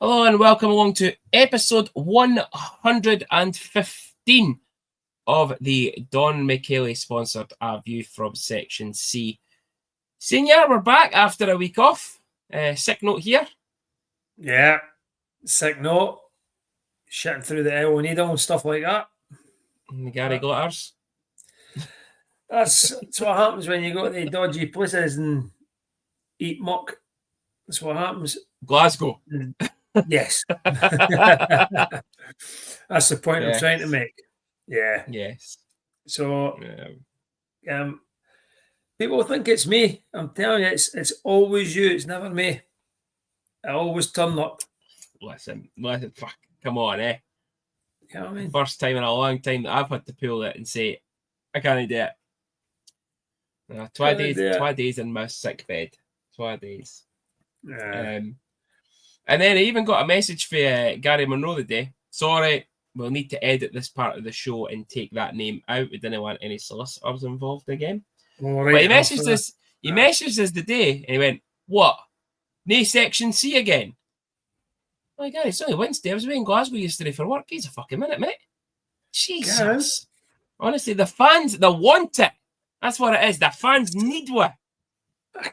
Hello and welcome along to episode 115 of the Don McKaylee sponsored A View from Section C. Senior, we're back after a week off. Sick note here. Yeah, sick note. Shitting through the L needle and stuff like that. And the Gary Glitters. That's what happens when you go to the dodgy places and eat muck. That's what happens. Glasgow. Yes. That's the point I'm trying to make. Yeah. Yes. So, people think it's me. I'm telling you, it's always you. It's never me. I always turn up. Listen, fuck, come on, eh? You know what I mean? First time in a long time that I've had to pull it and say, I can't do it. 2 days in my sick bed. 2 days. Yeah. And then I even got a message for Gary Monroe today. Sorry, we'll need to edit this part of the show and take that name out. We didn't want any solicitors involved again. Right, but he messaged us. He messaged us today, and he went, "What? No Section C again?" My God, it's only Wednesday. I was away in Glasgow yesterday for work. He's a fucking minute, mate. Jesus. Honestly, the fans, they want it. That's what it is. The fans need one.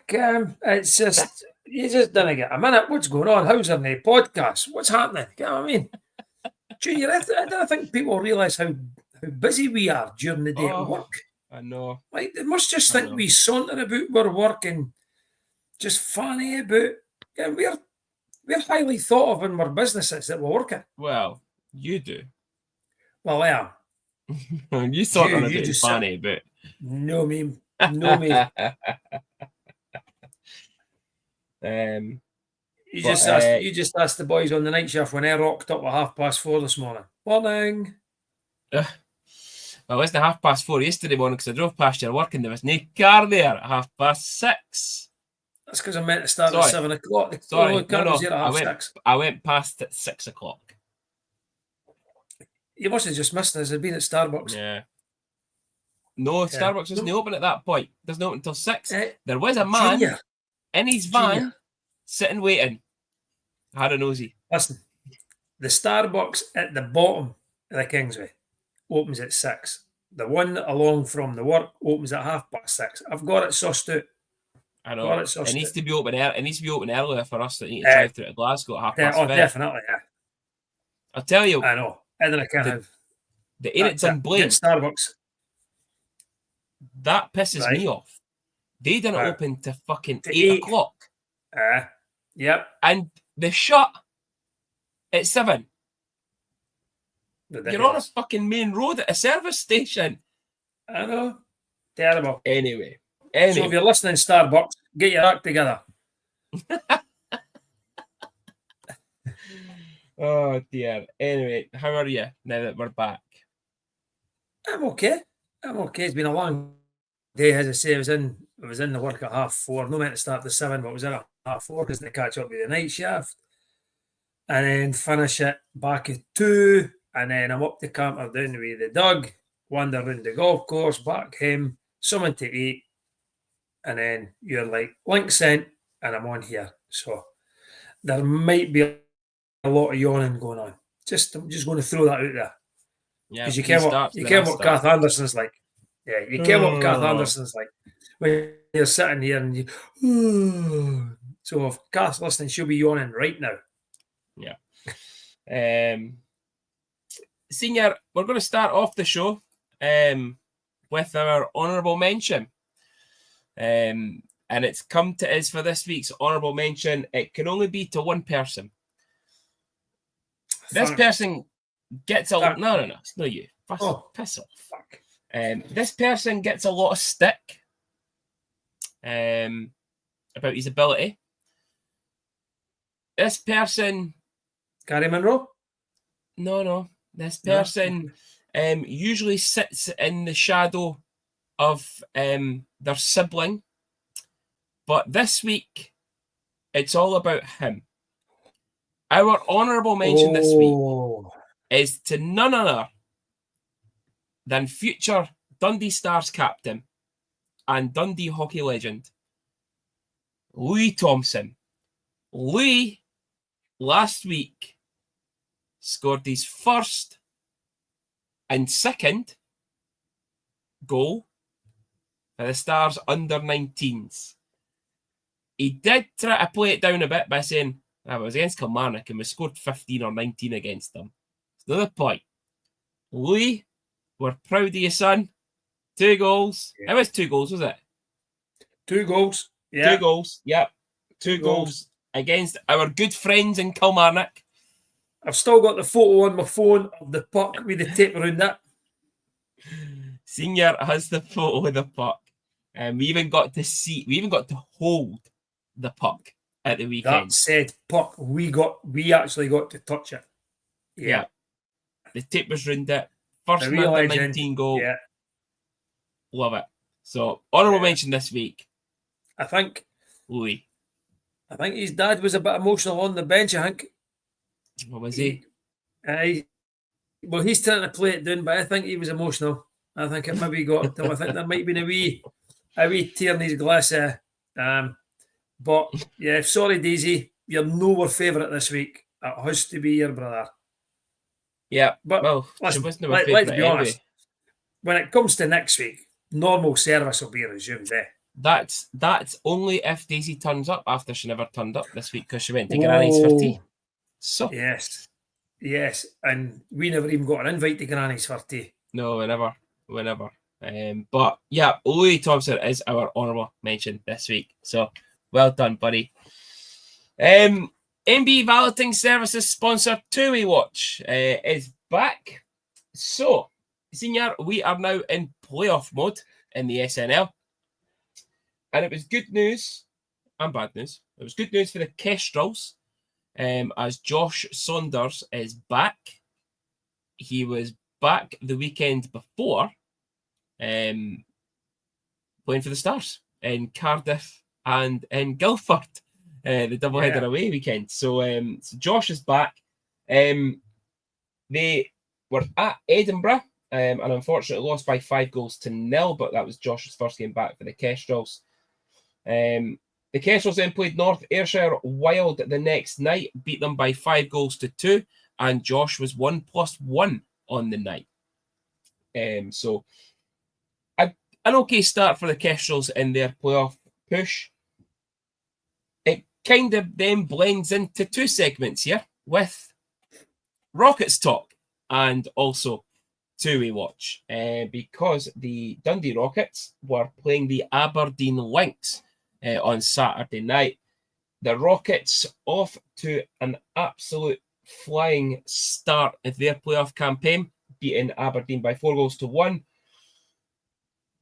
It's just, you just didn't get a minute. What's going on? How's there no podcast? What's happening? You know what I mean? Junior, I don't think people realise how busy we are during the day at work. I know. Like, they must just think we saunter about we're working, just fanny about. Yeah, we're highly thought of in our businesses that we're working. Well, you do. Well, I am. You saunter about fanny about. No me. You just asked the boys on the night shift when I rocked up at 4:30 this morning. Morning. Well, it wasn't 4:30 yesterday morning because I drove past your work and there was no car there at 6:30. That's because I meant to start at 7 o'clock. Sorry, I went past at 6 o'clock. You must have just missed us. I'd been at Starbucks. Yeah. No, Starbucks wasn't open at that point. It doesn't open until 6. There was a man in his van sitting waiting. I had a nosy. Listen, the Starbucks at the bottom of the Kingsway opens at 6. The one along from the work opens at 6:30. I've got it sussed out. I know. It needs to be open early. It needs to be open earlier for us that need to drive through to Glasgow at 5:30. Oh, definitely, yeah. I'll tell you. I know. And then I can't have the Eric Dunblane. Starbucks. That pisses me off. They didn't open to fucking 8 o'clock. Yep. And they shut at 7. You're on a fucking main road at a service station. I know. Terrible. Anyway. So if you're listening, Starbucks, get your act together. Oh dear. Anyway, how are you now that we're back? I'm okay. It's been a long day, as I say. I was in the work at 4:30. No meant to start at 7, but I was in at 4:30 because they catch up with the night shift. And then finish it back at 2. And then I'm up the camper down with the dog, wander around the golf course, back home, something to eat. And then you're like, link sent, and I'm on here. So there might be a lot of yawning going on. I'm just going to throw that out there. Yeah, because you can't what Kath Anderson's like. Yeah, you can't what Kath Anderson's like when you're sitting here and you. So if Kath's listening, she'll be yawning right now. Yeah. Senior, we're going to start off the show with our honourable mention. And it's come to us for this week's honourable mention. It can only be to one person. This person gets a lot. No, it's not you. Piss off. Fuck. This person gets a lot of stick about his ability. This person. Gary Monroe? No. This person usually sits in the shadow of their sibling. But this week, it's all about him. Our honourable mention this week is to none other than future Dundee Stars captain and Dundee hockey legend, Louis Thompson. Louis last week scored his first and second goal for the Stars under 19s. He did try to play it down a bit by saying, I was against Kilmarnock and we scored 15 or 19 against them. It's not the point. Louis, we're proud of you, son. 2 goals. Yeah. It was 2 goals, was it? 2 goals. Yeah. 2 goals. Yep. 2 goals against our good friends in Kilmarnock. I've still got the photo on my phone of the puck with the tape around it. Senior has the photo of the puck. And we even got to hold the puck at the weekend. That said puck, we actually got to touch it. Yeah. The tape was round it. First under 19 goal. Yeah. Love it. So, honourable mention this week. I think Louis. I think his dad was a bit emotional on the bench, I think. What was he? Well, he's trying to play it down, but I think he was emotional. I think it maybe got to him. I think there might have been a wee tear in his glass there. But yeah, sorry, Daisy, you're nowhere favourite this week. It has to be your brother. Yeah, but well, let's be honest. When it comes to next week, normal service will be resumed. That's only if Daisy turns up after she never turned up this week because she went to Granny's for tea. So yes, and we never even got an invite to Granny's for tea. No, we never. But yeah, Louis Thompson is our honourable mention this week. So well done, buddy. MB Valeting Services sponsor Two-Way Watch is back. So, Senior, we are now in playoff mode in the SNL. And it was good news and bad news. It was good news for the Kestrels, as Josh Saunders is back. He was back the weekend before, playing for the Stars in Cardiff and in Guildford, the doubleheader away weekend. So, so Josh is back. They were at Edinburgh and unfortunately lost by 5-0, but that was Josh's first game back for the Kestrels. The Kestrels then played North Ayrshire Wild the next night, beat them by 5-2, and Josh was 1+1 on the night. So an okay start for the Kestrels in their playoff push. It kind of then blends into 2 segments here with Rockets talk and also Two-Way Watch, because the Dundee Rockets were playing the Aberdeen Lynx on Saturday night. The Rockets off to an absolute flying start of their playoff campaign, beating Aberdeen by 4-1.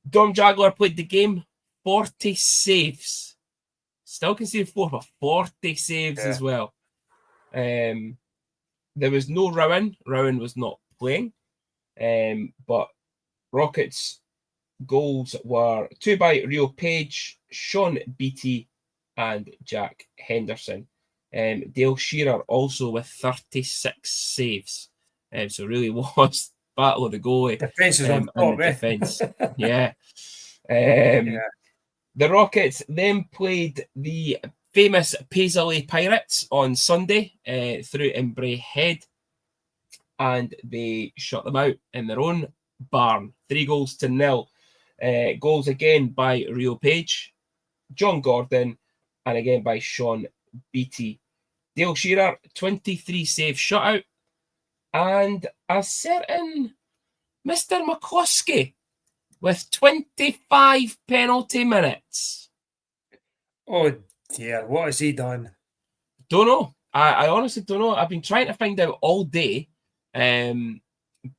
Dom Jaguar played the game, 40 saves. Still conceded 4, but 40 saves as well. There was no Rowan. Rowan was not playing. But Rockets' goals were 2 by Rio Page, Sean Beattie, and Jack Henderson. Dale Shearer also with 36 saves. So really was battle of the goalie. Defence is on top, defence. The Rockets then played the famous Paisley Pirates on Sunday through in Bray Head, and they shut them out in their own barn, 3-0. Goals again by Rio Page, John Gordon, and again by Sean Beattie. Dale Shearer, 23 save shutout, and a certain Mr. McCluskey with 25 penalty minutes. Oh dear, what has he done? Don't know. I honestly don't know. I've been trying to find out all day.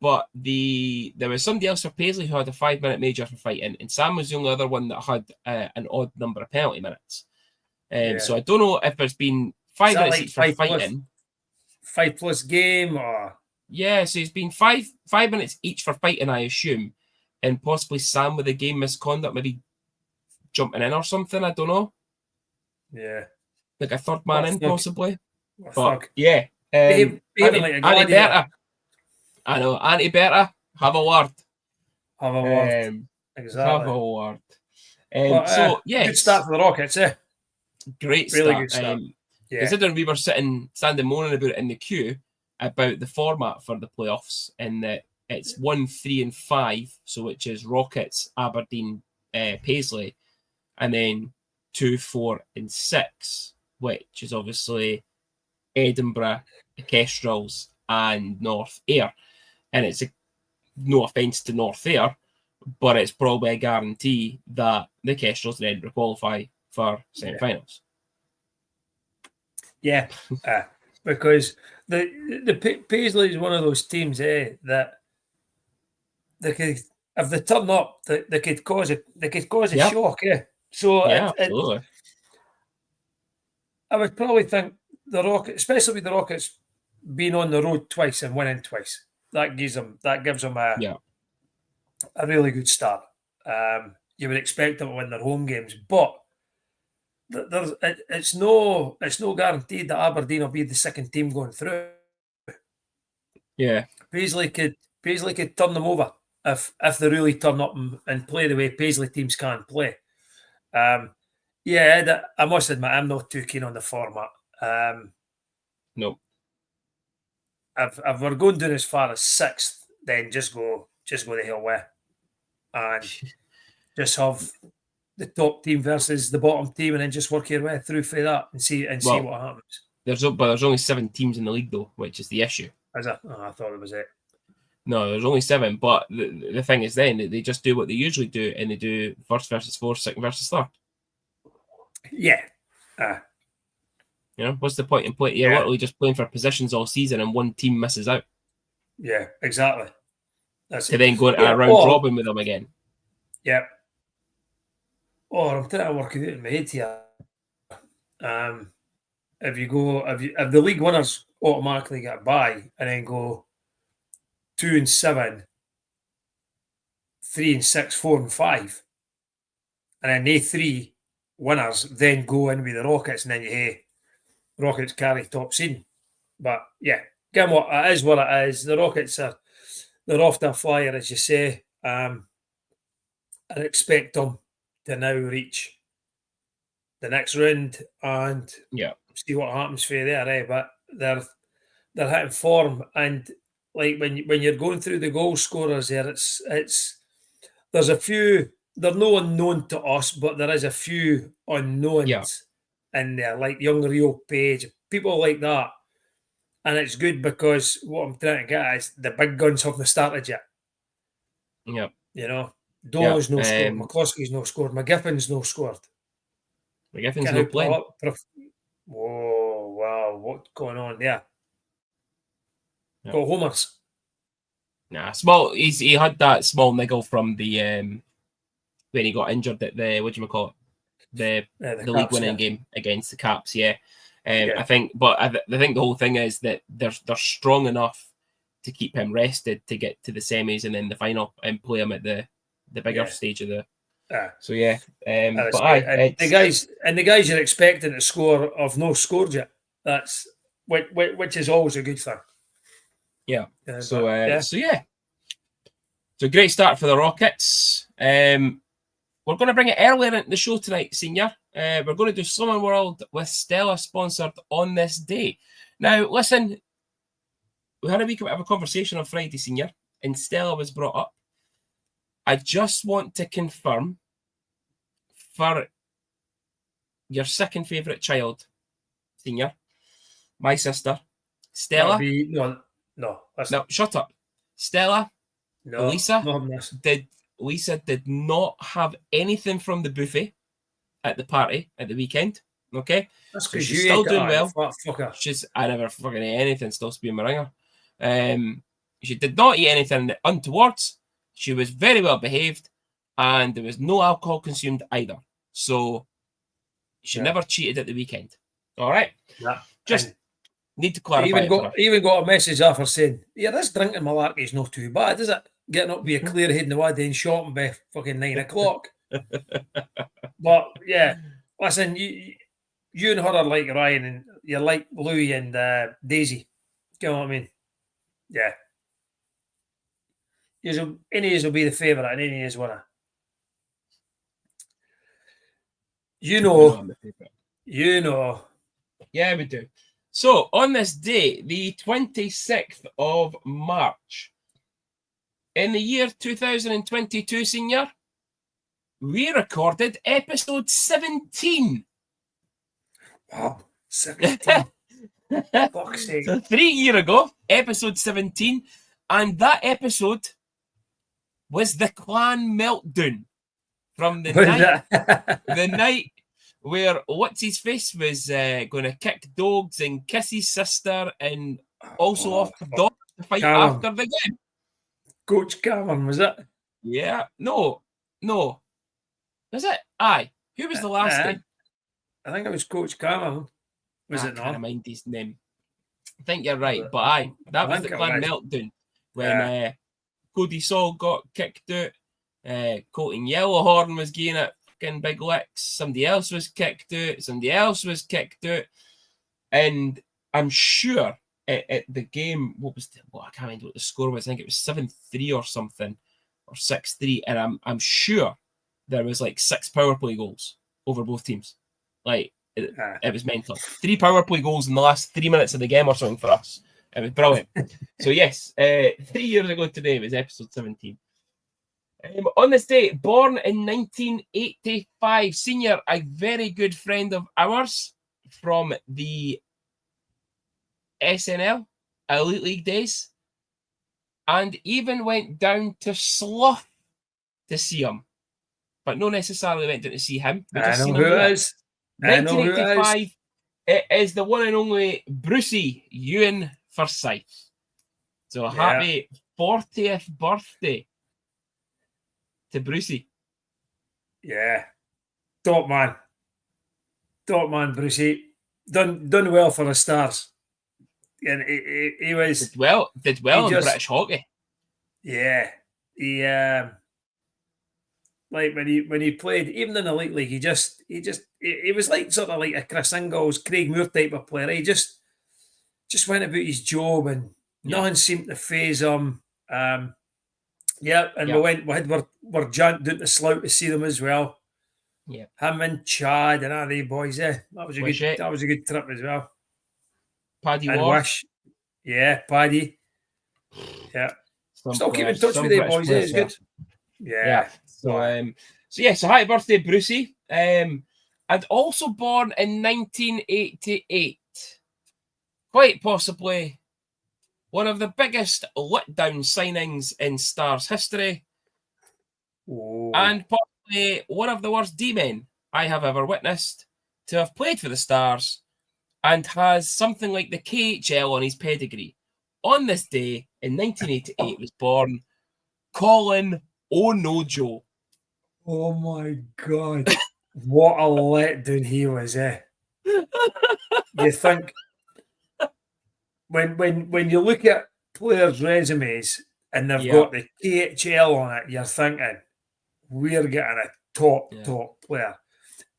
But there was somebody else for Paisley who had a 5-minute major for fighting, and Sam was the only other one that had an odd number of penalty minutes. So I don't know if there's been 5 minutes each for fighting. 5+ game, or so it's been 5 minutes each for fighting, I assume, and possibly Sam with a game misconduct, maybe jumping in or something. I don't know. Yeah, like a third man in, possibly. But yeah, Anti-Berta. I know, Anti-Berta, have a word. Exactly. Have a word. Good start for the Rockets, Great really start. Good start. Considering we were standing moaning about it in the queue about the format for the playoffs, and that it's 1, 3, and 5, so which is Rockets, Aberdeen, Paisley, and then 2, 4, and 6, which is obviously Edinburgh, the Kestrels, and North Ayr. And it's no offence to North Ayr, but it's probably a guarantee that the Kestrels and Edinburgh qualify for semi-finals. Yeah, because the Paisley is one of those teams that they could, if they turn up, they could cause a shock. So absolutely. I would probably think the Rockets, especially with the Rockets being on the road twice and winning twice, that gives them a really good start. You would expect them to win their home games, but it's no guaranteed that Aberdeen will be the second team going through. Yeah, Paisley could turn them over if they really turn up and play the way Paisley teams can play. I must admit I'm not too keen on the format. no. If we're going down as far as 6th, then just go the hell away, and just have the top team versus the bottom team, and then just work your way through for that and see what happens. There's only 7 teams in the league though, which is the issue. Is it? Oh, I thought it was 8. No, there's only 7. But the thing is, then they just do what they usually do, and they do first versus fourth, second versus third. Yeah. What's the point in playing? You're literally just playing for positions all season, and one team misses out. Yeah, exactly. To then go into a round robin with them again. Yeah. Or I'm trying to work it out in my head here. If the league winners automatically get by and then go 2 and 7, 3 and 6, 4 and 5, and then they 3 winners then go in with the Rockets, and then Rockets carry top seed. But yeah, again, it is what it is. The Rockets they're off to a flyer, as you say. I expect them to now reach the next round and see what happens for there. But they're hitting form, and like when you're going through the goal scorers there, there's a few. They're no unknown to us, but there is a few unknowns in there, like young Rio Page, people like that. And it's good because what I'm trying to get is the big guns haven't started yet. Yeah. Dolo's no scored, McCloskey's no scored, McGiffin's no scored. McGiffin's no playing. Whoa, wow, what's going on there? Got homers. Nah, small. He had that small niggle from the when he got injured at the the league winning game against the Caps. I think the whole thing is that they're strong enough to keep him rested to get to the semis and then the final and play him at the bigger stage of the. So the guys you're expecting to score have no scored yet. That's which is always a good thing. So great start for the Rockets. We're going to bring it earlier into the show tonight, Senior. We're going to do Slimming World with Stella, sponsored on this day. Now, listen, we had a week of a conversation on Friday, Senior, and Stella was brought up. I just want to confirm for your second favourite child, Senior, my sister, Stella. No, shut up. Stella, Lisa did not have anything from the buffet at the party at the weekend. Okay, that's because she's still doing well. I never fucking ate anything. Still being my ringer. She did not eat anything untowards. She was very well behaved, and there was no alcohol consumed either. So she never cheated at the weekend. All right. Yeah. Just need to clarify. Even got a message off her saying, "Yeah, this drinking malarkey is not too bad, is it? Getting up with a clear head in the wad and shopping by fucking 9 o'clock." But yeah, listen, you and her are like Ryan, and you're like Louie and Daisy. You know what I mean? Yeah. Any of us will be the favourite, and any of us winner. You know Yeah, we do. So, on this day, the 26th of March, in the year 2022, Senior, we recorded episode 17. Wow, 17. Fuck's sake. So 3 years ago, episode 17, and that episode was the clan meltdown from the night where what's his face was going to kick dogs and kiss his sister and also offer dogs to fight after the game. Coach Cameron, was it? Yeah, no, was it? Aye, who was the last day? I think it was Coach Cameron. Was it not? I can't mind his name. I think you're right, but aye, that was the clan meltdown when Cody Saul got kicked out. Colton Yellowhorn was getting it fucking big licks. Somebody else was kicked out. Somebody else was kicked out. And I'm sure at the game, I can't remember what the score was. I think it was 7-3 or something, or 6-3. And I'm sure there was like 6 power play goals over both teams. Like, it was mental. 3 power play goals in the last 3 minutes of the game or something for us. It was brilliant. So yes, 3 years ago today was episode 17. On this day, born in 1985, Senior, a very good friend of ours from the SNL Elite League days, and even went down to Slough to see him, but not necessarily went down to see him. I know who it is. 1985, it is the one and only Brucey Ewan Forsyth. So happy 40th birthday to Brucey. Yeah. Top man, Brucey. Done well for the Stars. And he was... Did well in British hockey. Yeah. He... like when he played, even in the Elite League, he was like sort of like a Chris Ingles, Craig Moore type of player. He just went about his job and nothing seemed to faze him. We were jumped down to Slough to see them as well. Yeah, him and Chad and all the boys. That was a good trip as well. Paddy Ward. Yeah, Paddy. Yeah, still keep in touch with the boys. It's good. Yeah. So happy birthday, Brucey. And also born in 1988. Quite possibly one of the biggest letdown signings in Stars history. Oh. And possibly one of the worst D-men I have ever witnessed to have played for the Stars and has something like the KHL on his pedigree. On this day, in 1988, was born Colin O'Nojo. Oh my God. What a letdown he was, eh? You think when you look at players' resumes and they've got the KHL on it, you're thinking, we're getting a top player.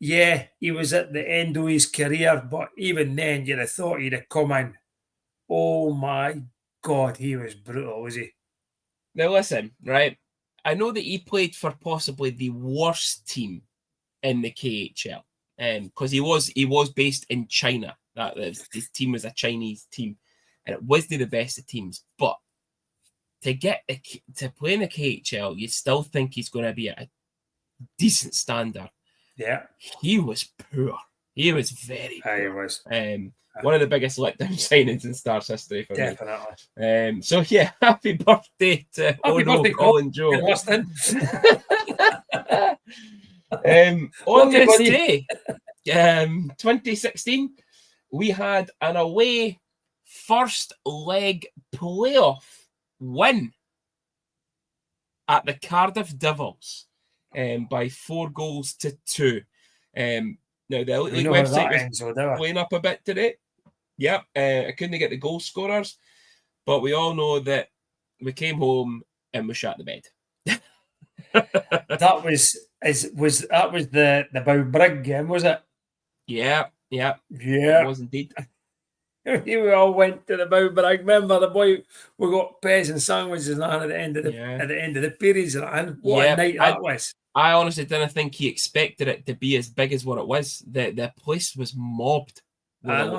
Yeah, he was at the end of his career, but even then, you'd have thought he'd have come in. Oh my God, he was brutal, was he? Now listen, right? I know that he played for possibly the worst team in the KHL, because he was based in China. His team was a Chinese team, and it wasn't the best of teams. But to play in the KHL, you still think he's going to be at a decent standard. Yeah, he was poor. He was very poor. He was. One of the biggest letdown signings in Stars history for me. Definitely. So yeah, happy birthday to Colin Joe. On this day, 2016, we had an away first leg playoff win at the Cardiff Devils by 4-2. Now, the Elite League website was playing up a bit today. Yep, I couldn't get the goal scorers, but we all know that we came home and we shot the bed. That was the Bowbrig game, was it? Yeah. It was indeed. We all went to the Bowbrig. Remember the boy? We got peas and sandwiches at the end of the periods. And what a night that was! I honestly didn't think he expected it to be as big as what it was. The place was mobbed.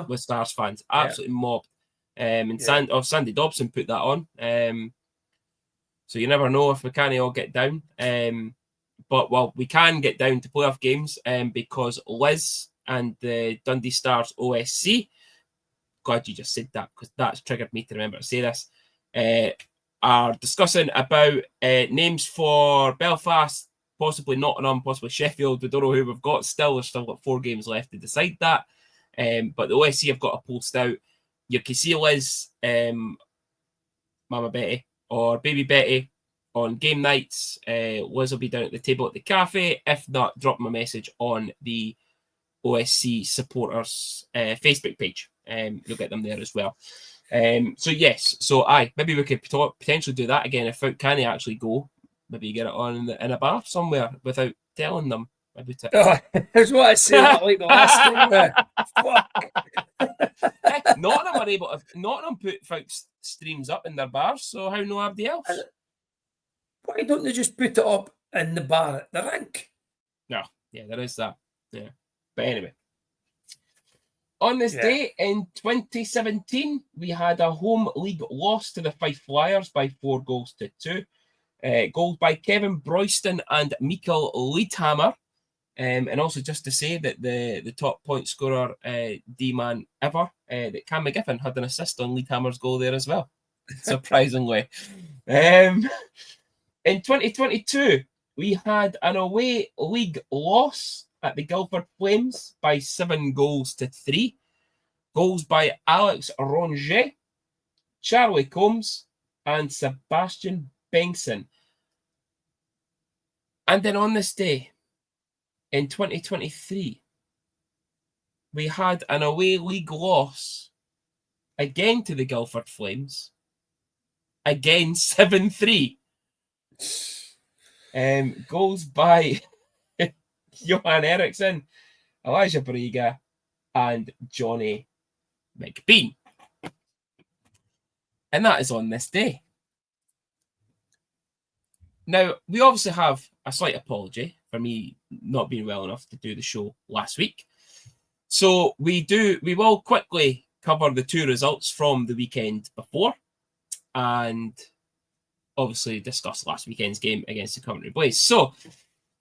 with Stars fans. Absolutely mobbed. And Sandy Dobson put that on. So you never know if we can't all get down. But we can get down to playoff games because Liz and the Dundee Stars OSC, glad you just said that because that's triggered me to remember to say this, are discussing about names for Belfast, possibly Nottingham, possibly Sheffield. We don't know who we've got still. There's still got 4 games left to decide that. But the OSC have got a post out. You can see Liz, Mama Betty, or Baby Betty on game nights. Liz will be down at the table at the cafe. If not, drop them a message on the OSC supporters Facebook page. You'll get them there as well. So yes, maybe we could potentially do that again if can they actually go. Maybe get it on in a bar somewhere without telling them. That's what I say. Like the last time. Fuck. Nottingham put folks streams up in their bars, so how no everybody else? Why don't they just put it up in the bar at the rink? No, there is that. Yeah, but anyway. On this day in 2017, we had a home league loss to the Fife Flyers by 4-2. Goals by Kevin Broyston and Mikael Leadhammer. And also just to say that the top point scorer D-man ever, that Cam McGiffin had an assist on Leadhammer's goal there as well, surprisingly. In 2022, we had an away league loss at the Guildford Flames by 7-3. Goals by Alex Ronget, Charlie Combs, and Sebastian Bengtson. And then on this day, in 2023, we had an away league loss again to the Guildford Flames. Again, 7-3. Goals by Johan Eriksson, Elijah Briga, and Johnny McBean. And that is on this day. Now, we obviously have a slight apology for me not being well enough to do the show last week. So we will quickly cover the 2 results from the weekend before and obviously discuss last weekend's game against the Coventry Blaze. So,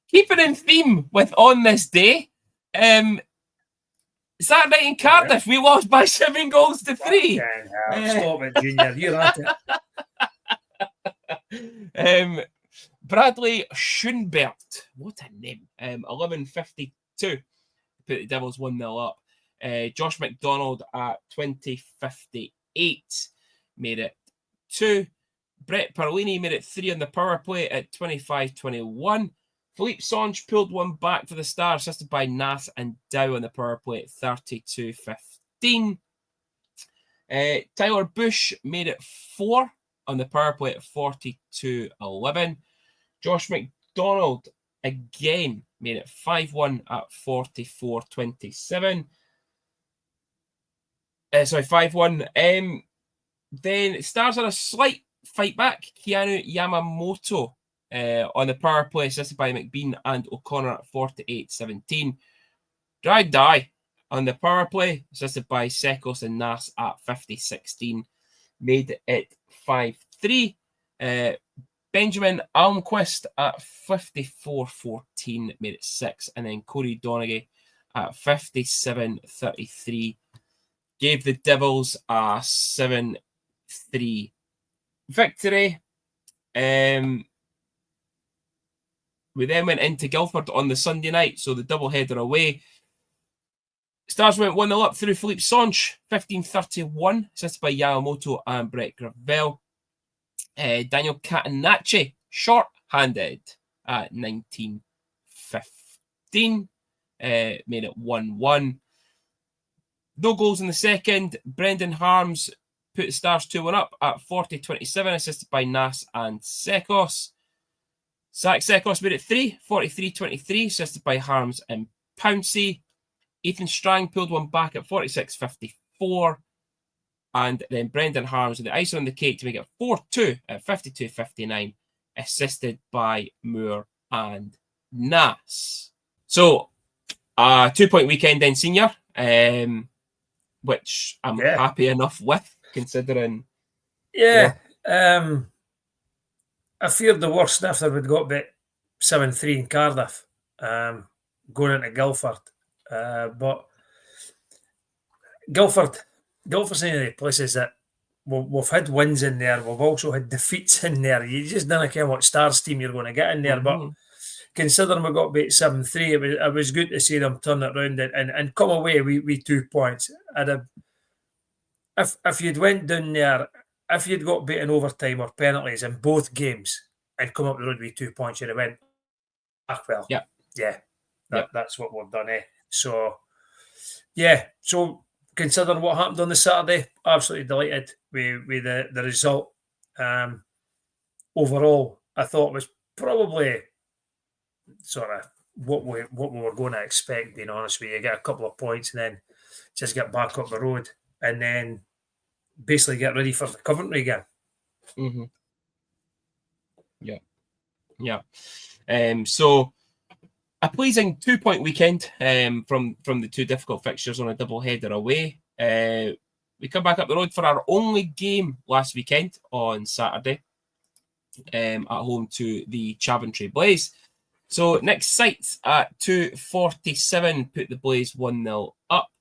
keeping in theme with on this day, Saturday night in Cardiff, we lost by 7-3. Stop it, Junior. You're at it. Bradley Schoenbert, what a name. 11:52. Put the Devils 1-0 up. Josh McDonald at 20:58 made it 2. Brett Perlini made it 3 on the power play at 25:21. Philippe Songe pulled one back for the Stars, assisted by Nass and Dow on the power play at 32:15. Tyler Bush made it 4 on the power play at 42:11. Josh McDonald again made it 5-1 at 44:27. 5-1. Then Stars had a slight fight back. Keanu Yamamoto on the power play, assisted by McBean and O'Connor at 48:17. Dry Die on the power play, assisted by Sekos and Nass at 50:16. Made it 5-3. Benjamin Almquist at 54:14 made it 6. And then Corey Donaghy at 57:33 gave the Devils a 7-3 victory. We then went into Guildford on the Sunday night, so the doubleheader away. Stars went 1-0 up through Philippe Songe, 15:31, assisted by Yamamoto and Brett Gravel. Daniel Catenacci, short-handed at 19:15, made it 1-1. No goals in the second. Brendan Harms put the Stars 2-1 up at 40:27, assisted by Nass and Sekos. Zach Sekos made it 3, 43:23, assisted by Harms and Pouncey. Ethan Strang pulled one back at 46:54. And then Brendan Harms with the icing on the cake to make it 4-2 at 52:59, assisted by Moore and Nass. So, 2-point weekend then, senior. which I'm happy enough with, considering. Yeah. I feared the worst after we'd got beat 7-3 in Cardiff, going into Guildford. But Guildford's one of the places that we've had wins in there. We've also had defeats in there. You just don't care what Stars team you're going to get in there. But considering we got beat 7-3, it was good to see them turn it around and come away with 2 points. If you'd went down there, if you'd got beaten overtime or penalties in both games and come up the road with 2 points, you'd have went, well, that's what we've done, eh? So, so considering what happened on the Saturday, absolutely delighted with the result. Overall, I thought it was probably sort of what we were going to expect, being honest with you. You get a couple of points and then just get back up the road and then basically get ready for the Coventry game. So a pleasing 2-point weekend from the 2 difficult fixtures on a double header away. We come back up the road for our only game last weekend on Saturday at home to the Coventry Blaze. So next sight at 2:47 put the Blaze 1-0 up.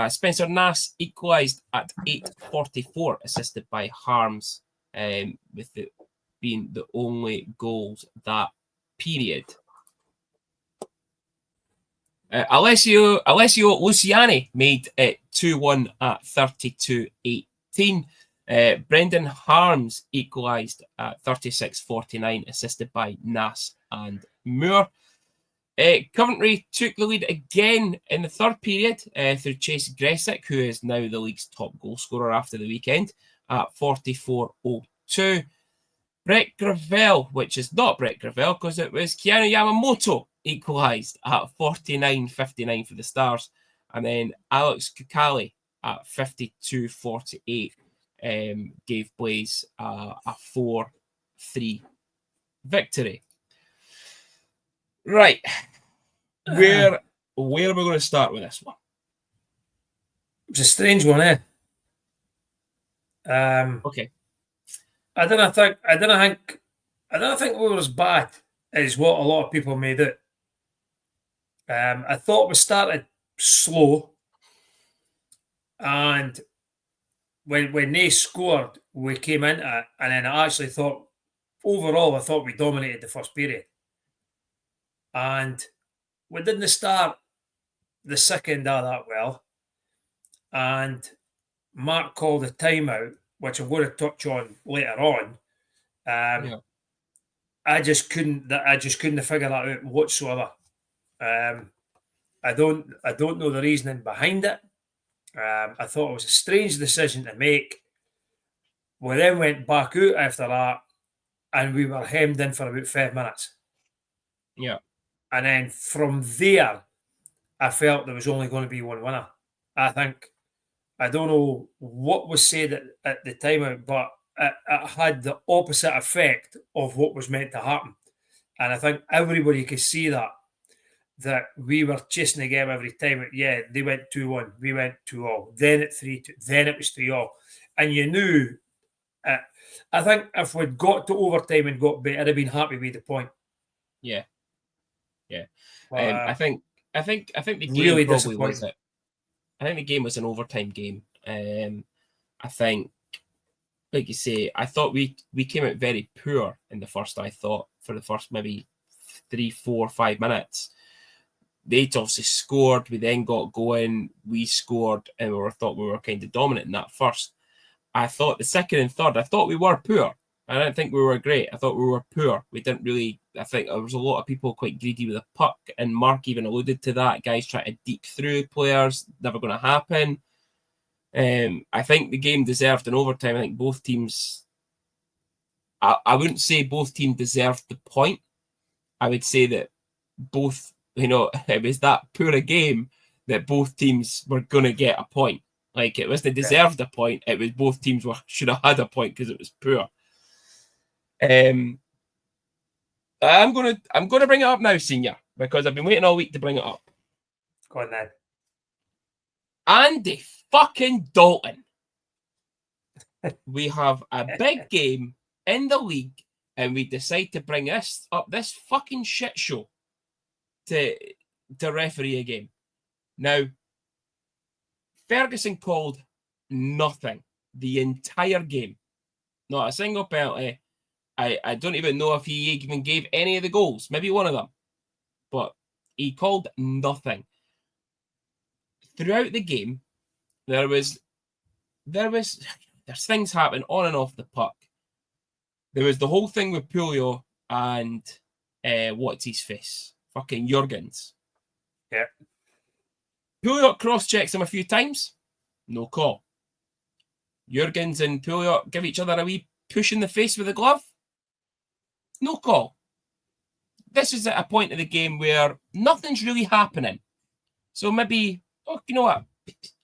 Spencer Nass equalised at 8:44, assisted by Harms, with it being the only goals that period. Alessio Luciani made it 2-1 at 32:18. Brendan Harms equalised at 36:49, assisted by Nass and Moore. Coventry took the lead again in the third period through Chase Gressick, who is now the league's top goal scorer after the weekend, at 44:02. Brett Gravel, which is not Brett Gravel because it was Keanu Yamamoto, equalised at 49:59 for the Stars. And then Alex Kukali at 52:48 gave Blaze a 4-3 victory. Right. Where are we going to start with this one? It's a strange one, eh? Okay. I don't think we were as bad as what a lot of people made it. I thought we started slow, and when they scored, we came into it, and then I actually thought, overall, I thought we dominated the first period. And we didn't start the second that well. And Mark called a timeout, which I'm going to touch on later on. I just couldn't figure that out whatsoever. I don't know the reasoning behind it. I thought it was a strange decision to make. We then went back out after that, and we were hemmed in for about 5 minutes. Yeah. And then from there, I felt there was only going to be one winner. I don't know what was said at the time, but it had the opposite effect of what was meant to happen. And I think everybody could see that we were chasing the game every time. Yeah, they went 2-1, we went 2-0, then it 3-2, then it was 3-0. And you knew, I think if we'd got to overtime and got beat, I'd have been happy with the point. Yeah. But, I think the game really probably was it. I think the game was an overtime game. I think, like you say, I thought we came out very poor in the first. I thought for the first maybe 3, 4, 5 minutes. They obviously scored. We then got going. We scored, and thought we were kind of dominant in that first. I thought the second and third, I thought we were poor. I didn't think we were great. I thought we were poor. We didn't really. I think there was a lot of people quite greedy with the puck, and Mark even alluded to that. Guys trying to deep through players, never going to happen. I think the game deserved an overtime. I think both teams. I wouldn't say both teams deserved the point. I would say that both, it was that poor a game that both teams were going to get a point. Like, it wasn't deserved a point. It was both teams should have had a point because it was poor. I'm gonna bring it up now, Senior, because I've been waiting all week to bring it up. Go on then. Andy fucking Dalton. We have a big game in the league, and we decide to bring this fucking shit show to referee a game. Now, Ferguson called nothing the entire game. Not a single penalty. I don't even know if he even gave any of the goals. Maybe one of them. But he called nothing. Throughout the game, there's things happening on and off the puck. There was the whole thing with Pulio and what's his face? Fucking Jurgens. Yeah. Pulio cross-checks him a few times. No call. Jurgens and Pulio give each other a wee push in the face with a glove. No call. This is at a point of the game where nothing's really happening. So maybe, you know what?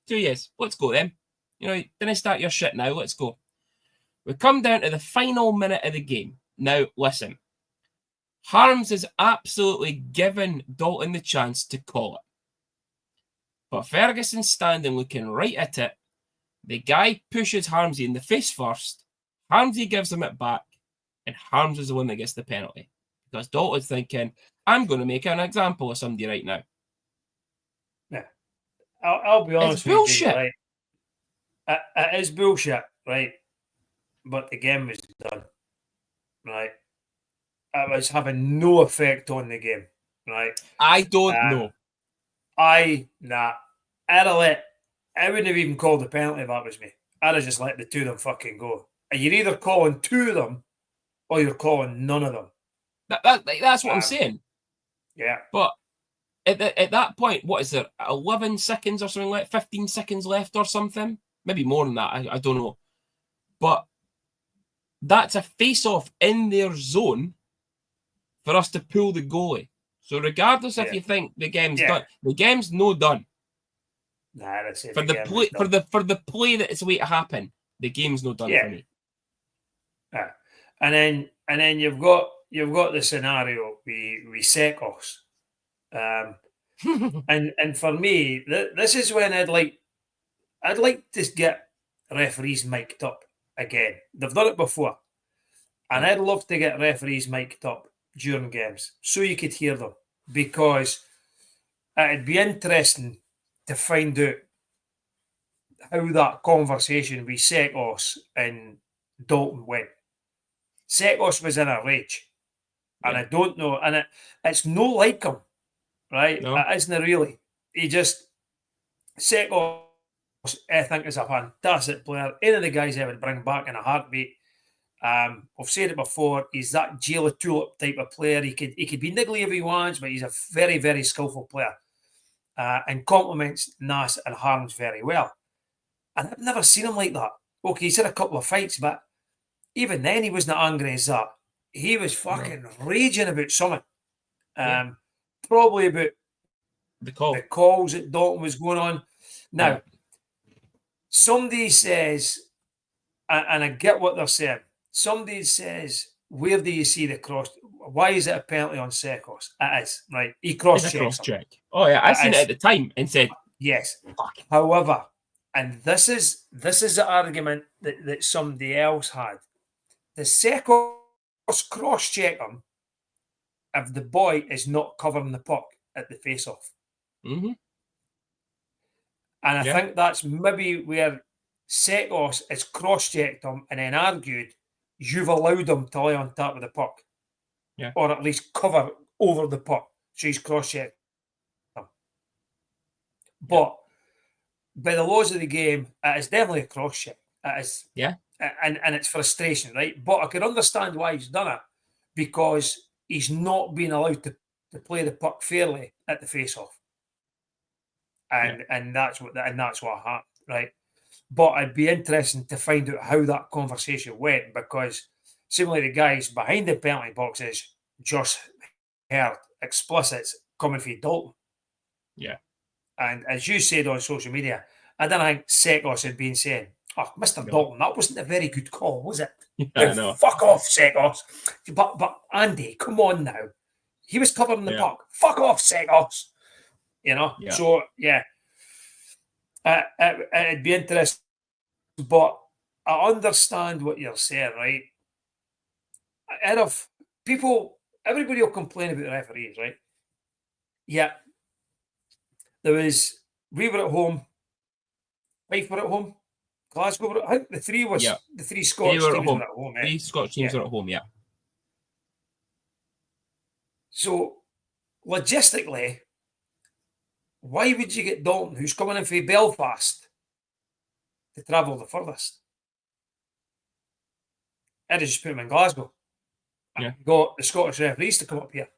2 years. Let's go then. Didn't start your shit now. Let's go. We come down to the final minute of the game. Now, listen. Harms has absolutely given Dalton the chance to call it. But Ferguson's standing looking right at it. The guy pushes Harmsy in the face first. Harmsy gives him it back. And Harms is the one that gets the penalty. Because Dalton's thinking, I'm going to make an example of somebody right now. Yeah. I'll be honest with bullshit. You, right? It is bullshit, right? But the game was done, right? It was having no effect on the game, right? I don't know. I wouldn't have even called the penalty if that was me. I'd have just let the two of them fucking go. And you're either calling two of them or you're calling none of them. That's what I'm saying. Yeah. But at that point, what is there? 11 seconds or something like 15 seconds left or something? Maybe more than that. I don't know. But that's a face-off in their zone for us to pull the goalie. So regardless if you think the game's done, the game's no done. Nah, that's it. For the play that it's way to happen, the game's no done for me. Yeah. And then you've got the scenario with Sekos. And for me, this is when I'd like to get referees mic'd up again. They've done it before. And I'd love to get referees mic'd up during games so you could hear them, because it'd be interesting to find out how that conversation with Sekos and Dalton went. Sekos was in a rage, and I don't know, and it's no like him, right? No. It isn't really. Sekos, I think, is a fantastic player. Any of the guys I would bring back in a heartbeat. I've said it before. He's that jailer tulip type of player. He could be niggly if he wants, but he's a very, very skillful player, and complements Nas and Harms very well. And I've never seen him like that. Okay, he's had a couple of fights, but even then he wasn't angry as that. He was fucking raging about something. Probably about the calls that Dalton was going on. Now, somebody says, and I get what they're saying. Somebody says, where do you see the cross? Why is it a penalty on Sekos? It is, right? He cross-checks him. Oh, yeah, I seen it at the time and said, yes. However, and this is the argument that somebody else had. The Sekos cross-check him if the boy is not covering the puck at the face-off. Mm-hmm. And I think that's maybe where Sekos has cross-checked him and then argued, you've allowed him to lay on top of the puck. Yeah. Or at least cover over the puck. So he's cross-checked him. But by the laws of the game, it is definitely a cross-check. It is. Yeah. And it's frustration, right? But I can understand why he's done it, because he's not been allowed to play the puck fairly at the face-off. And that's what happened, right? But it'd be interesting to find out how that conversation went, because seemingly the guys behind the penalty boxes just heard explicits coming from Dalton. Yeah. And as you said on social media, I don't think Sekos had been saying, "Oh, Mr. Dalton, that wasn't a very good call, was it?" I know. Fuck off, Sekos. But Andy, come on now. He was covering the puck. Fuck off, Sekos. You know? Yeah. So, It'd be interesting, but I understand what you're saying, right? Out of people, everybody will complain about the referees, right? Yeah, we were at home, Fife were at home, Glasgow were. I think the three They Scottish were at teams home. were at home. 3 Scottish teams were at home. Yeah. So logistically, why would you get Dalton, who's coming in from Belfast, to travel the furthest? I'd just put him in Glasgow. Yeah. Got the Scottish referees to come up here.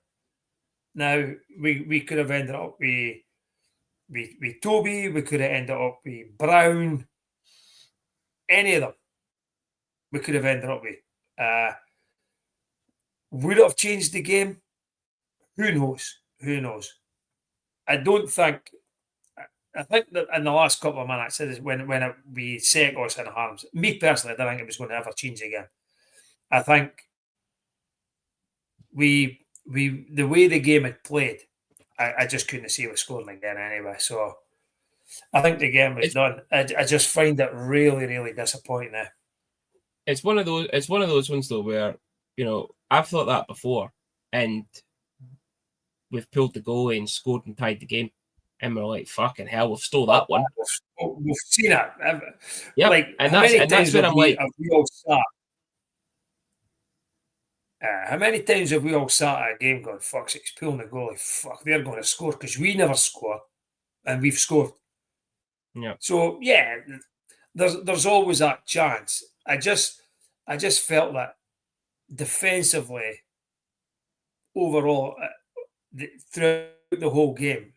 Now we could have ended up with Toby. We could have ended up with Brown. Any of them, we could have ended up with. Would it have changed the game? Who knows? Who knows? I don't think. I think that in the last couple of minutes, when we set us in harms, me personally, I don't think it was going to ever change again. I think the way the game had played, I just couldn't see us scoring again anyway. So I think the game was done. I just find it really, really disappointing now. It's one of those ones though where, I've thought that before, and we've pulled the goalie and scored and tied the game, and we're like, fucking hell, we've stole that one. We've seen it. Yeah, like, and that's where I'm like, we all sat? How many times have we all sat at a game going, fuck, it's pulling the goalie, fuck, they're going to score, because we never score, and we've scored. Yeah. So yeah, there's always that chance. I just felt that defensively, overall, throughout the whole game,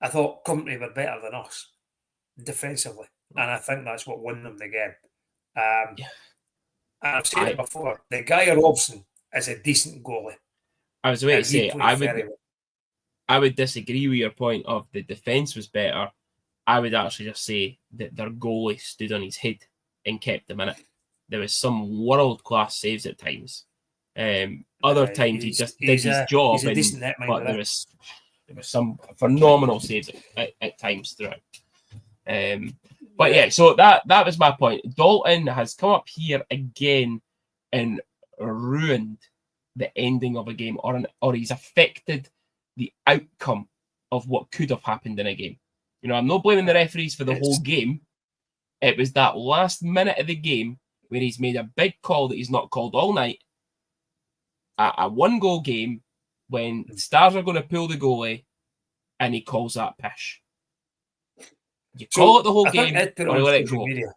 I thought Coventry were better than us defensively, and I think that's what won them the game. And I've said it before, the guy Robson is a decent goalie. I was about to say, I would disagree with your point of the defence was better. I would actually just say that their goalie stood on his head and kept them in it. There was some world-class saves at times. Other times he just did his job, but there was some phenomenal saves at times throughout. But yeah, so that was my point. Dalton has come up here again and ruined the ending of a game, or he's affected the outcome of what could have happened in a game. I'm not blaming the referees for the whole game. It was that last minute of the game where he's made a big call that he's not called all night. A one-goal game when Stars are going to pull the goalie, and he calls that pish. You call it the whole game, or you let it go. Media.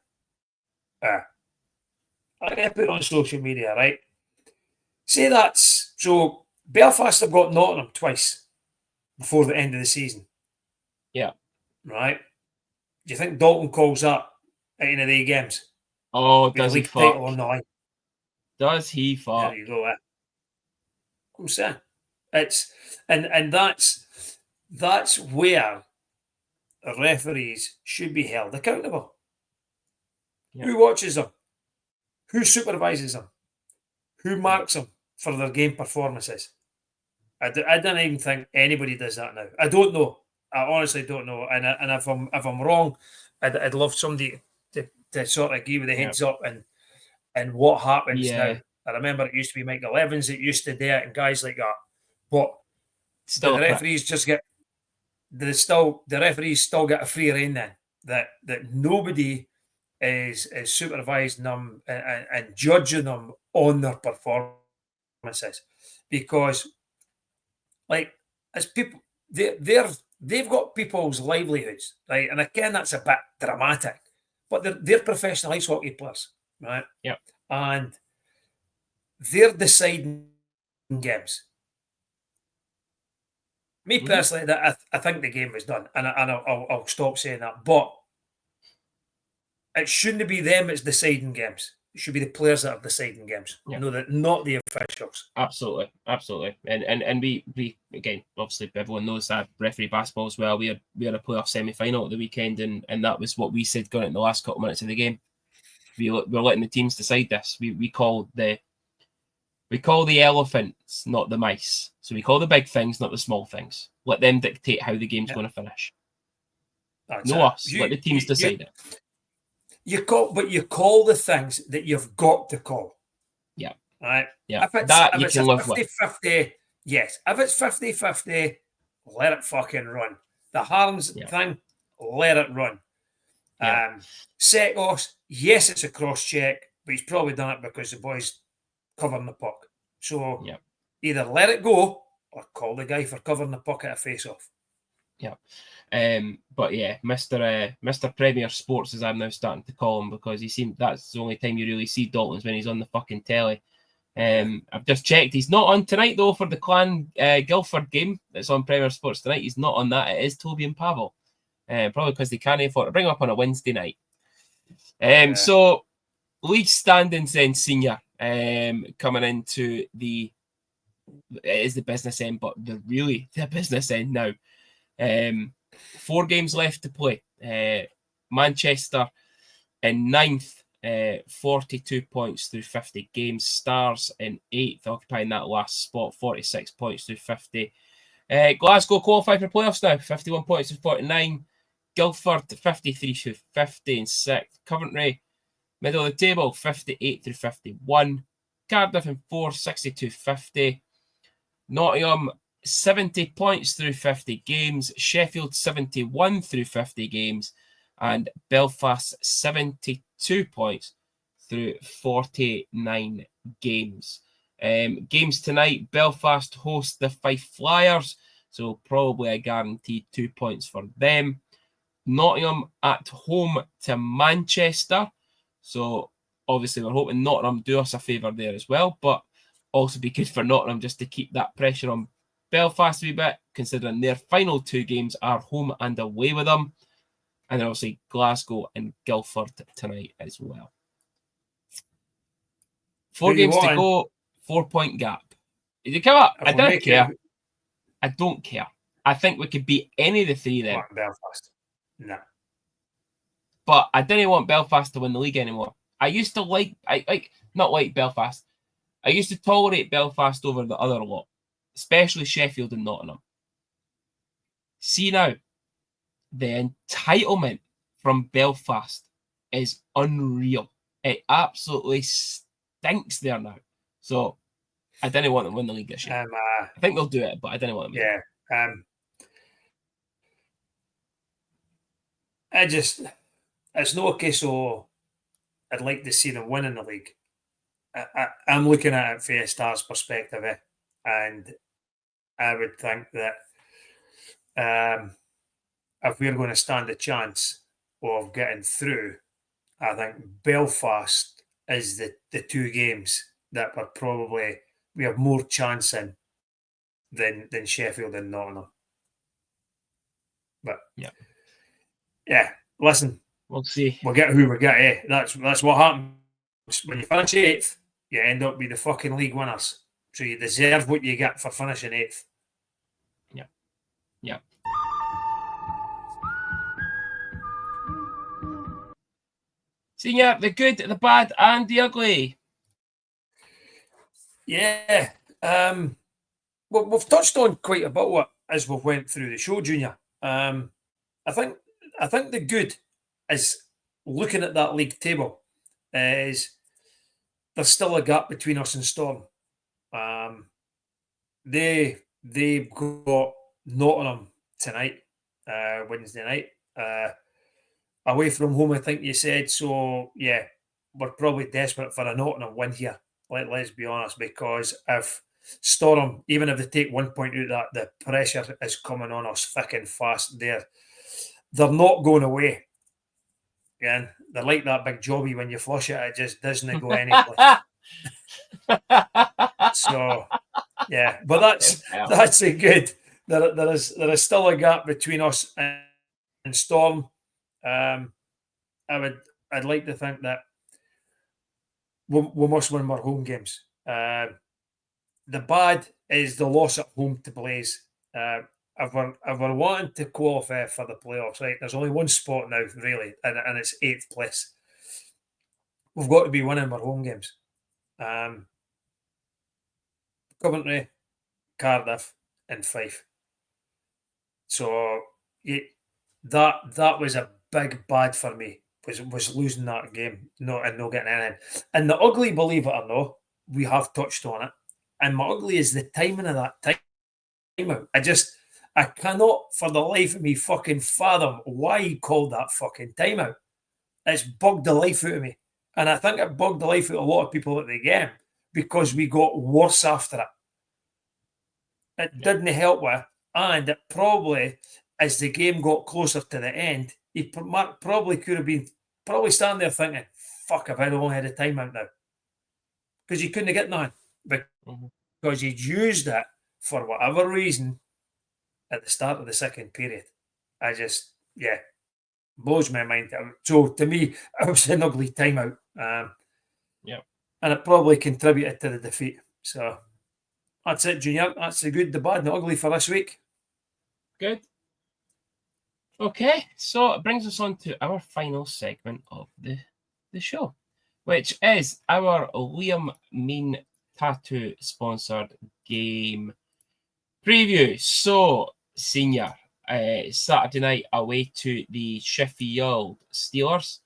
I put it on social media, right? Say that's so. Belfast have got Nottingham twice before the end of the season. Yeah. Right. Do you think Dalton calls that at any of the games? Oh, does he fuck? Title on the line? Does he fuck? There you go. I'm saying it's and that's where the referees should be held accountable. Yeah. Who watches them? Who supervises them? Who marks them for their game performances? I don't even think anybody does that now. I don't know. I honestly don't know. And if I'm wrong, I'd love somebody to sort of give me the heads up and what happens now. I remember it used to be Michael Evans that used to do it and guys like that. But the referees just get the referees still get a free rein then. That nobody is supervising them and judging them on their performances. Because like as people they've got people's livelihoods, right? And again, that's a bit dramatic. But they're professional ice hockey players, right? Yeah. And they're deciding games. Me personally, I think the game was done, and I'll stop saying that. But it shouldn't be them that's deciding games. It should be the players that are deciding games. Yeah. No, not the officials. Absolutely. And we again, obviously, everyone knows that referee basketball as well. We had a playoff semi-final at the weekend, and that was what we said going into the last couple of minutes of the game. We're letting the teams decide this. We call the elephants, not the mice. So we call the big things, not the small things. Let them dictate how the game's going to finish. That's no it. us. Let the teams decide it. You call the things that you've got to call. Yeah. Right. Yeah. If it's a 50-50, yes. If it's 50-50, let it fucking run. The Harms thing, let it run. Yeah. Sekos, yes, it's a cross check, but he's probably done it because the boy's covering the puck. So either let it go or call the guy for covering the puck at a face-off. Yeah. But yeah, Mr. Premier Sports, as I'm now starting to call him, because that's the only time you really see Dalton's when he's on the fucking telly. I've just checked. He's not on tonight though for the Clan Guildford game that's on Premier Sports tonight. He's not on that. It is Toby and Pavel. Probably because they can't afford to bring him up on a Wednesday night. So league standings then, senior, coming into it is the business end, but they're really the business end now. 4 games left to play. Manchester in 9th, 42 points through 50 games. Stars in 8th, occupying that last spot, 46 points through 50. Glasgow qualify for playoffs now, 51 points through 49. Guildford 53 through 50 in 6th. Coventry, middle of the table, 58 through 51. Cardiff in 4th, 62 50. Nottingham 70 points through 50 games. Sheffield 71 through 50 games. And Belfast 72 points through 49 games. Games tonight, Belfast host the Fife Flyers, so probably a guaranteed 2 points for them. Nottingham at home to Manchester, so obviously we're hoping Nottingham do us a favour there as well, but also be good for Nottingham just to keep that pressure on Belfast a wee bit, considering their final 2 games are home and away with them. And then obviously Glasgow and Guildford tonight as well. 4 games to go, 4-point gap. Did you come up? I don't care. I don't care. I think we could beat any of the 3 then. Belfast. No. But I didn't want Belfast to win the league anymore. I used to not like Belfast. I used to tolerate Belfast over the other lot, especially Sheffield and Nottingham. See now, the entitlement from Belfast is unreal. It absolutely stinks there now. So I didn't want them to win the league this year. I think they'll do it, but I didn't want them to. Yeah. It's no case so I'd like to see them win in the league. I'm looking at it from a Stars perspective, and I would think that if we're going to stand a chance of getting through, I think Belfast is the 2 games that we have more chance in than Sheffield and Nottingham. But yeah, listen, we'll see. We'll get who we get. That's what happens when you finish 8th. You end up with the fucking league winners. So you deserve what you get for finishing 8th. Yeah. Senior, the good, the bad, and the ugly. Yeah. Well, we've touched on quite a bit as we've went through the show, Junior. I think the good is looking at that league table is there's still a gap between us and Storm. They've got Nottingham tonight, Wednesday night. Away from home, I think you said. So, yeah, we're probably desperate for a Nottingham win here. Let's be honest, because if Storm, even if they take 1 point out of that, the pressure is coming on us thick and fast there. They're not going away. Again, they're like that big jobby when you flush it just doesn't go anywhere. So, yeah, but that's a good. There is still a gap between us and Storm. I'd like to think that we must win more home games. The bad is the loss at home to Blaze. If we're wanting to qualify for the playoffs, right? There's only one spot now, really, and it's 8th place. We've got to be winning our home games. Coventry, Cardiff, and Fife. So that was a big bad for me. Was losing that game, not getting anything. And the ugly, believe it or not, we have touched on it. And my ugly is the timing of that timeout. I cannot for the life of me fucking fathom why he called that fucking timeout. It's bugged the life out of me. And I think it bugged the life out of a lot of people at the game because we got worse after it. It didn't help with, and it probably, as the game got closer to the end, he probably could have been standing there thinking, fuck, if I'd only had a timeout now. Because he couldn't get nothing. Because he'd used it for whatever reason at the start of the second period. Blows my mind. So to me, it was an ugly timeout. And it probably contributed to the defeat. So that's it, Junior. That's the good, the bad, and the ugly for this week. Good. Okay, so it brings us on to our final segment of the show, which is our Liam Mean Tattoo sponsored game preview. So, Senior, Saturday night away to the Sheffield Steelers,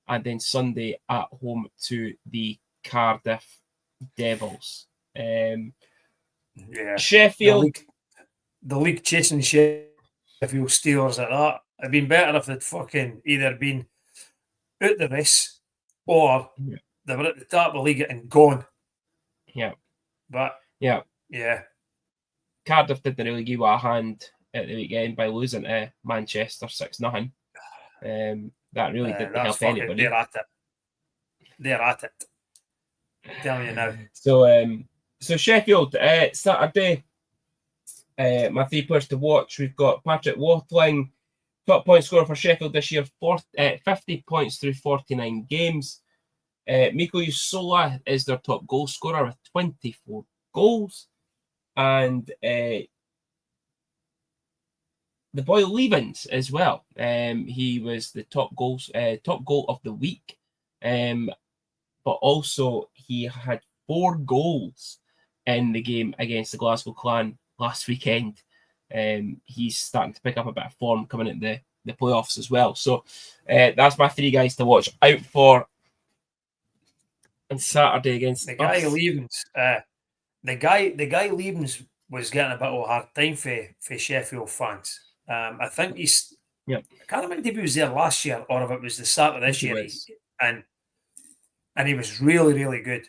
and then Sunday at home to the Cardiff Devils. Sheffield. The league chasing Sheffield Steelers at that. It'd been better if they'd fucking either been out the race or they were at the top of the league and gone. Yeah. But yeah. Cardiff didn't really give a hand at the weekend by losing to Manchester 6-0. That really didn't help anybody. They're at it. I'm telling you now. So Sheffield, Saturday, my 3 players to watch. We've got Patrick Watling, top point scorer for Sheffield this year, 50 points through 49 games. Miko Yusola is their top goal scorer with 24 goals. And the boy Levens as well. He was the top goal of the week. But also he had 4 goals in the game against the Glasgow Clan last weekend. He's starting to pick up a bit of form coming into the playoffs as well. So that's my 3 guys to watch out for on Saturday against the guy Levens. The guy Levens was getting a bit of a hard time for Sheffield fans. I think he's. Yeah. I can't remember if he was there last year or if it was the start of this year. And he was really, really good.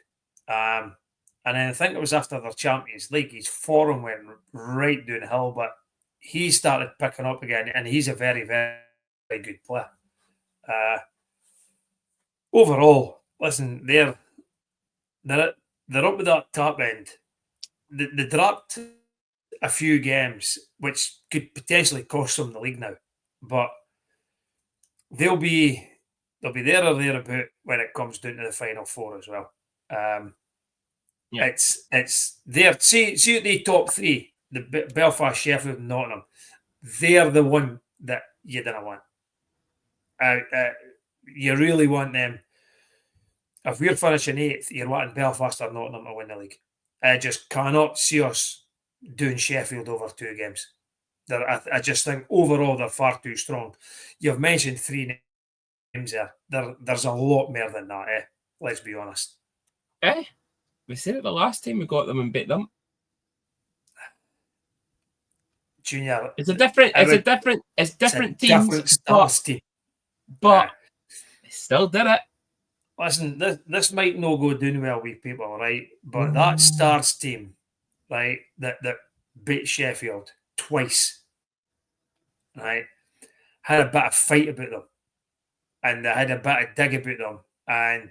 And then I think it was after the Champions League, his form went right downhill, but he started picking up again, and he's a very, very, very good player. Overall, listen, they're up with that top end. They dropped a few games, which could potentially cost them the league now, but they'll be there or thereabout when it comes down to the final 4 as well. It's there. See the top 3, the Belfast, Sheffield, and Nottingham. They're the one that you didn't want. You really want them. If we're finishing 8th, you're wanting Belfast or Nottingham to win the league. I just cannot see us doing Sheffield over 2 games. I just think overall they're far too strong. You've mentioned 3 names there. There's a lot more than that. Let's be honest. We said it the last time we got them and beat them. Junior, it's different teams, but they still did it. Listen, this might not go down well with people, right? But that Stars team, right, that beat Sheffield twice, right, had a bit of fight about them, and they had a bit of dig about them, and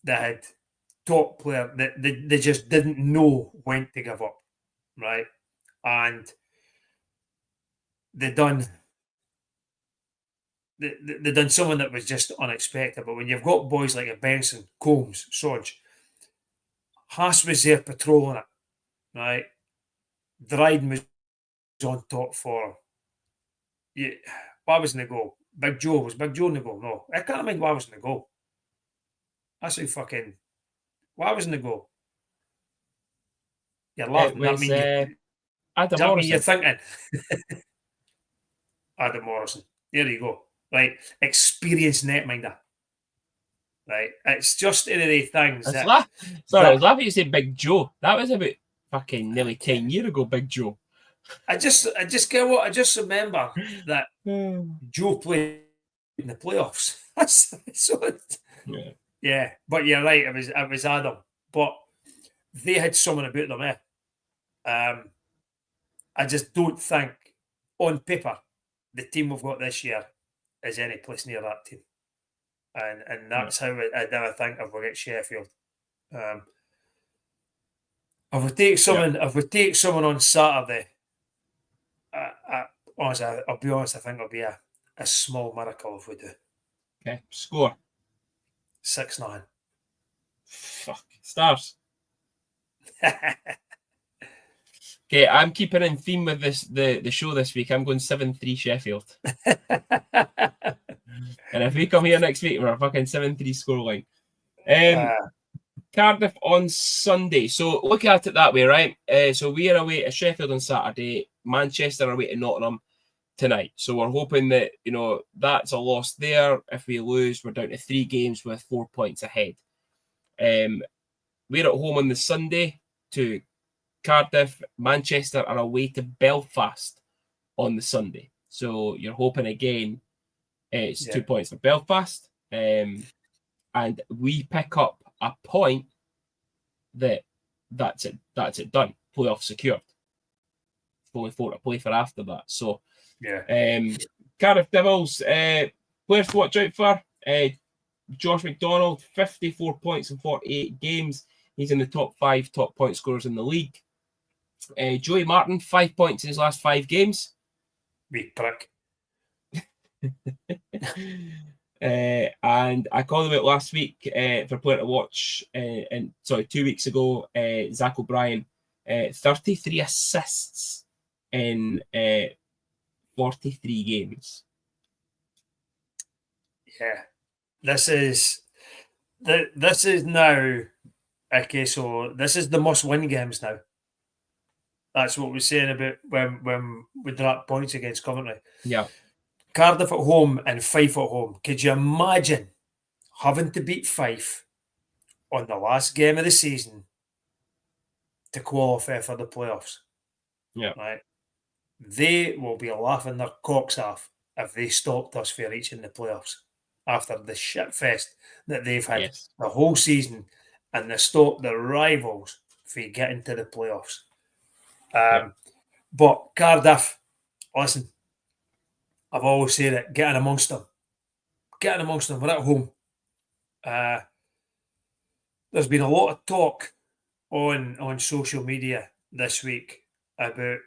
they had top player that they just didn't know when to give up, right, and they done someone that was just unexpected. But when you've got boys like a Benson, Combs, Sodge, Haas was there patrolling it, right? Dryden was on top for him. Why was in the goal? Big Joe. Was Big Joe in the goal? No. I can't mind why was in the goal. That's who fucking... Why was in the goal? You're laughing. It was, Adam Morrison. You're thinking? Adam Morrison. There you go. Right. Experienced netminder. Right. It's just one of the things Sorry, that I was laughing you say Big Joe. That was about fucking nearly 10 years ago, Big Joe. I just get what I just remember that Joe played in the playoffs. Yeah, but you're right. It was Adam, but they had someone about them. I just don't think, on paper, the team we've got this year is any place near that team, and that's how I think if we get Sheffield. If we take someone on Saturday, honestly, I'll be honest. I think it'll be a small miracle if we do. Okay, score 6-9. Fuck stars. Okay, I'm keeping in theme with the show this week. I'm going 7-3 Sheffield. And if we come here next week, we're a fucking 7-3 scoreline. Cardiff on Sunday. So look at it that way, right? So we are away to Sheffield on Saturday. Manchester are away to Nottingham tonight. So we're hoping that, that's a loss there. If we lose, we're down to 3 games with 4 points ahead. We're at home on the Sunday to Cardiff. Manchester are away to Belfast on the Sunday. So you're hoping again it's 2 points for Belfast. And we pick up a point that's it done. Playoff secured. Only 4 to play for after that. So Cardiff Devils, players to watch out for. Josh McDonald, 54 points in 48 games. He's in the top 5 top point scorers in the league. Joey Martin, 5 points in his last 5 games. Wee prick. And I called him out last week for player to watch. 2 weeks ago, Zach O'Brien, 33 assists in 43 games. Yeah, this is now. Okay, so this is the must-win games now. That's what we're saying about when we dropped points against Coventry. Yeah. Cardiff at home and Fife at home. Could you imagine having to beat Fife on the last game of the season to qualify for the playoffs? Yeah. Right. They will be laughing their cocks off if they stopped us for reaching the playoffs after the shit fest that they've had the whole season, and they stopped the rivals from getting to the playoffs. But Cardiff, listen, I've always said it, getting amongst them. Getting amongst them. We're at home. There's been a lot of talk on social media this week about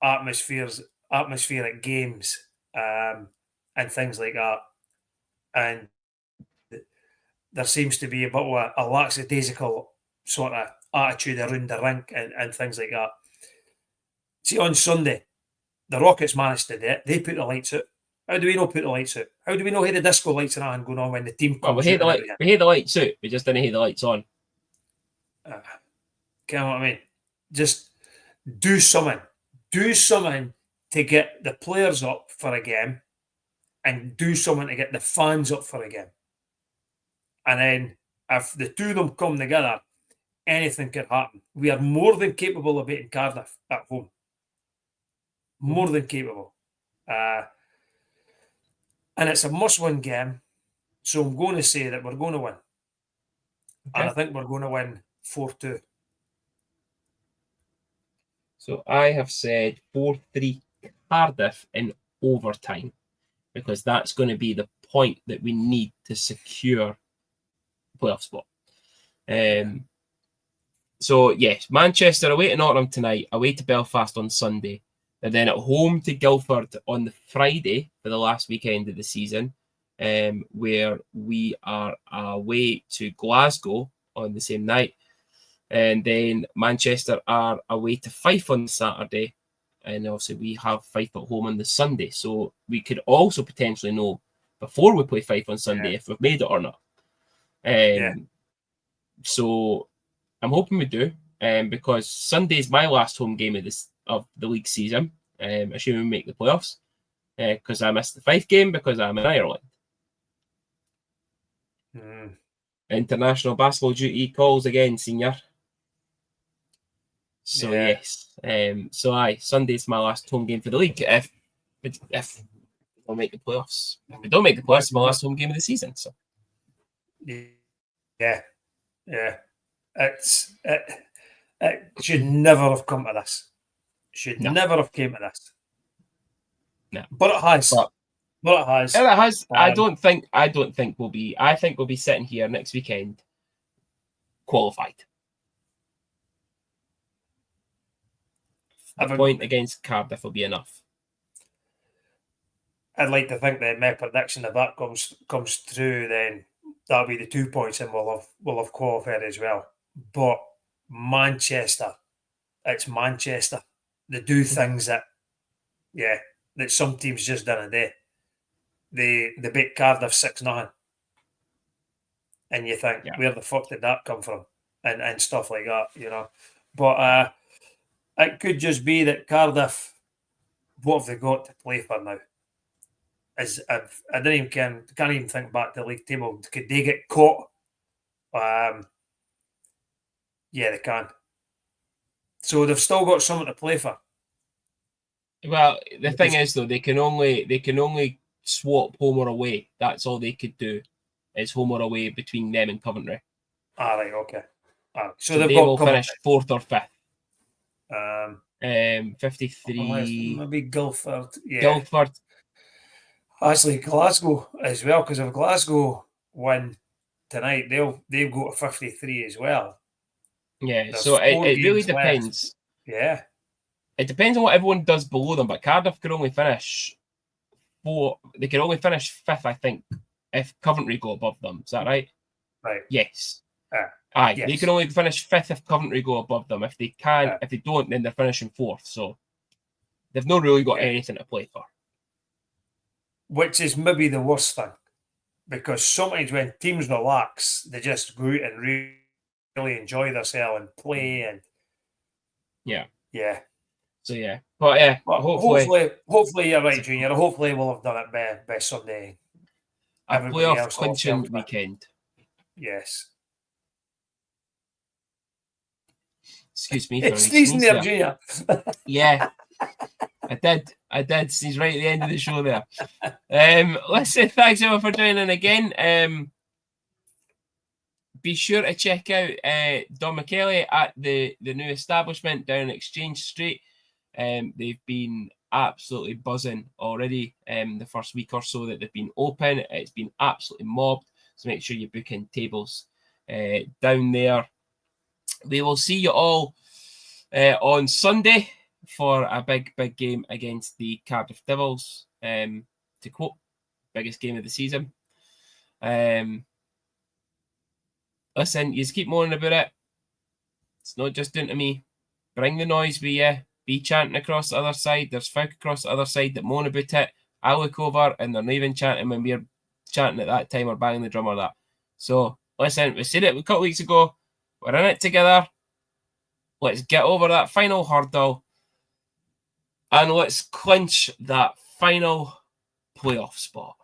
atmospheric games and things like that. And there seems to be a bit of a lackadaisical sort of attitude around the rink and things like that. See, on Sunday, the Rockets managed to do it. They put the lights out. How do we not put the lights out? How do we know how the disco lights are on going on when the team comes we hate the lights out. We just didn't hate the lights on. You know what I mean? Just do something. Do something to get the players up for a game and do something to get the fans up for a game. And then if the two of them come together, anything could happen. We are more than capable of beating Cardiff at home. More than capable. And it's a must-win game. So I'm going to say that we're going to win. Okay. And I think we're going to win 4-2. So I have said 4-3 Cardiff in overtime, because that's going to be the point that we need to secure playoff spot. So yes, Manchester away to Nottingham tonight, away to Belfast on Sunday, and then at home to Guildford on the Friday for the last weekend of the season, where we are away to Glasgow on the same night. And then Manchester are away to Fife on Saturday. And obviously we have Fife at home on the Sunday. So we could also potentially know before we play Fife on Sunday if we've made it or not. So I'm hoping we do. Because Sunday is my last home game of the league season. Assuming we make the playoffs. because I missed the Fife game because I'm in Ireland. International basketball duty calls again, senior. So yes, so Sunday's my last home game for the league. If we don't make the playoffs, it's my last home game of the season. So yeah, it should never have come to this. Never have came to this. No, but it has. But it has. It has. I don't think we'll be. I think we'll be sitting here next weekend, qualified. A point against Cardiff will be enough. I'd like to think that my prediction, if that comes through, then that'll be the 2 points, and we'll have qualified as well. But Manchester, it's Manchester. They do things that some teams just didn't do. They beat Cardiff 6-0, and you think, where the fuck did that come from, and stuff like that, you know. But it could just be that Cardiff, what have they got to play for now? Can't even think back to the league table. Could they get caught? Yeah, they can. So they've still got something to play for. Well, the thing is though, they can only swap home or away. That's all they could do. Is home or away between them and Coventry. Right, okay. So they will finish 4th or 5th. 53. Maybe Guildford. Yeah. Guildford. Actually, Glasgow as well, because if Glasgow win tonight, they've got a 53 as well. Yeah, there's so it really depends. Left. Yeah. It depends on what everyone does below them, but Cardiff could only finish 4th. They could only finish 5th, I think, if Coventry go above them. Is that right? Right. Yes. Yes. They can only finish 5th if Coventry go above them. If they can, if they don't, then they're finishing 4th. So they've not really got anything to play for. Which is maybe the worst thing, because sometimes when teams relax, they just go out and really enjoy themselves and play and yeah. So but hopefully you're right, Junior. Hopefully we'll have done it by Sunday. A playoff clinching weekend. Yes. Excuse me. It's sneezing there, Junior. Yeah. I did. He's right at the end of the show there. Let's say thanks everyone for joining again. Be sure to check out Don McKelly at the new establishment down Exchange Street. They've been absolutely buzzing already. The first week or so that they've been open, it's been absolutely mobbed. So make sure you book in tables down there. We will see you all on Sunday for a big game against the Cardiff Devils. To quote, biggest game of the season. Listen, you just keep moaning about it. It's not just down to me. Bring the noise with you. Be chanting across the other side. There's folk across the other side that moan about it. I look over and they're not even chanting when we're chanting at that time or banging the drum or that. So, listen, we said it a couple weeks ago. We're in it together. Let's get over that final hurdle. And let's clinch that final playoff spot.